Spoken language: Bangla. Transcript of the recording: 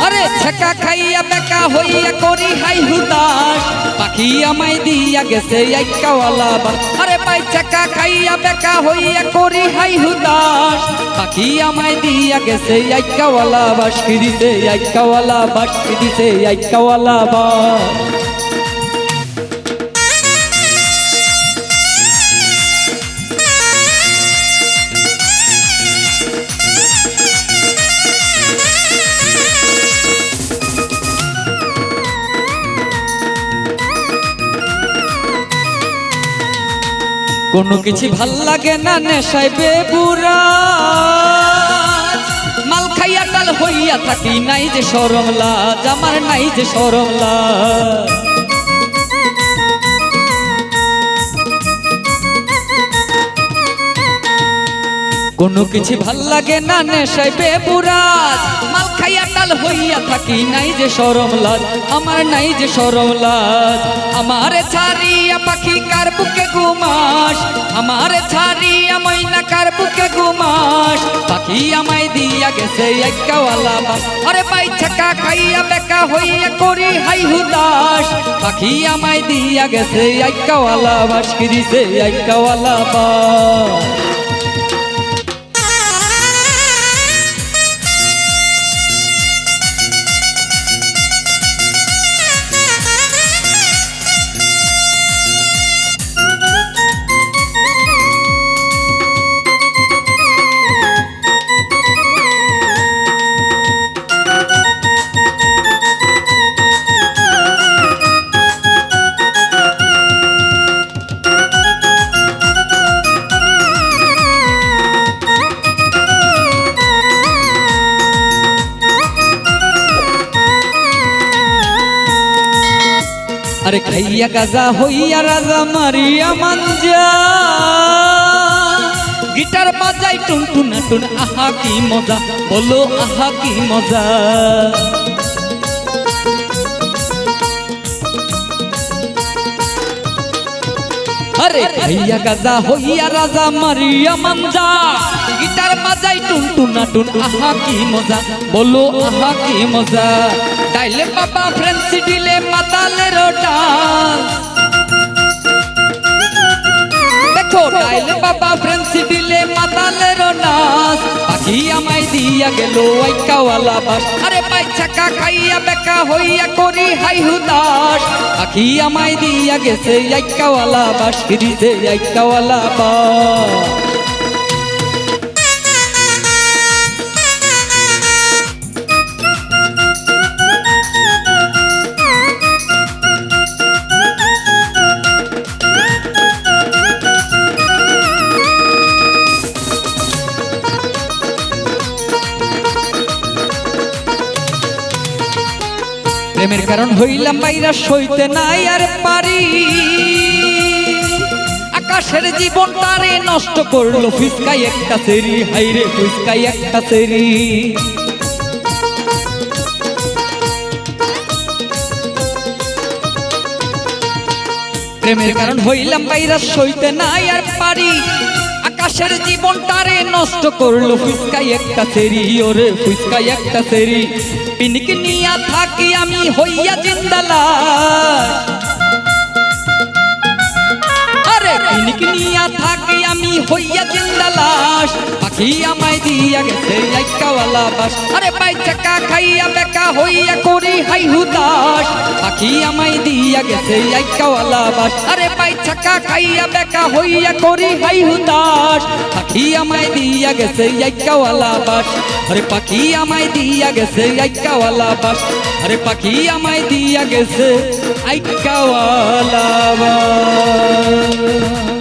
আরে ছেকা খাইয়া বেকা হইয়া করি হাই হুদাস পাখি আমায় দিয়া গেছে আইকাওয়ালা বাস আরে ভাই ছেকা খাইয়া বেকা হইয়া করি হাই হুদাস পাখি আমায় দিয়া গেছে আইকাওয়ালা বাস কি দিছে আইকাওয়ালা বাস কি দিছে আইকাওয়ালা বাস কোনো কিছু ভাল লাগে না নেশায় বেবুরা মাল খাইয়া ডাল হইয়া থাকি নাই যে শরম লাজ আমার নাই যে শরম লাজ কোনো কিছু ভাল লাগে না নেশায় বেবুরা মাল খাইয়া ডাল হইয়া থাকি নাই যে শরম লাজ আমার নাই যে শরম লাজ আমারে ছাড়িয়া পাখি কার বুকে ঘুমাস আমারে ছাড়িয়া ময়না কার বুকে ঘুমাস পাখি আমায় দিয়া গেছে আইকাওয়ালা বাস আরে ভাই ছেকা খাইয়া বেকা হইয়া করি হাই হুদাস পাখি আমায় দিয়া গেছে আইকাওয়ালা বাস কি দিছে আইকাওয়ালা বাস আরে খাইয়া গাজা হইয়া রাজা মারিয়া মানজা গিটার বাজাই টুন টুন টুন আহা কি মজা বলো আহা কি মজা আরে খাইয়া গাজা হইয়া রাজা মারিয়া মানজা গিটার বাজাই টুন টুন টুন আহা কি মজা বলো আহা কি মজা ডাইলে বাবা ফ্রেন্স দিলে মাতালের ডান্স দেখো ডাইলে বাবা ফ্রেন্স দিলে মাতালের নাচ পাখি আমায় দিয়া গেল আইকাওয়ালা বাস আরে ভাই ছেকা খাইয়া বেকা হইয়া করি হাই হুদাস পাখি আমায় দিয়া গেছে আইকাওয়ালা বাস কি দিছে আইকাওয়ালা বাস প্রেমের কারণ হইলাম বাইরা সইতে নাই আর পারি আকাশের জীবন তারে নষ্ট করলো ফুসকাই একটা সেরি হাইরে ফুসকাই একটা সেরি প্রেমের কারণ হইলাম বাইরা সইতে নাই আর পারি আকাশের জীবন তারে নষ্ট করলো ফুসকাই একটা সেরি ওরে ফুসকাই একটা সেরি পিনিক নিয়া থাকি আমি হইয়া জিন্দালাশ আরে পিনিক নিয়া থাকি আমি হইয়া জিন্দালাশ পাখি আমায় দিয়া গেছে আইকাওয়ালা বাস আরে ভাই ছেকা খাইয়া বেকা হইয়া করি হাই হুদাস পাখি আমায় দিয়া গেছে আইকাওয়ালা বাস আরে ভাই ছেকা খাইয়া বেকা হইয়া করি হাই হুদাস পাখি আমায় দিয়া গেছে আইকাওয়ালা বাস আরে পাখি আমায় দিয়া গেছে আইকাওয়ালা বাস আরে পাখি আমায় দিয়া গেছে আইকাওয়ালা বাস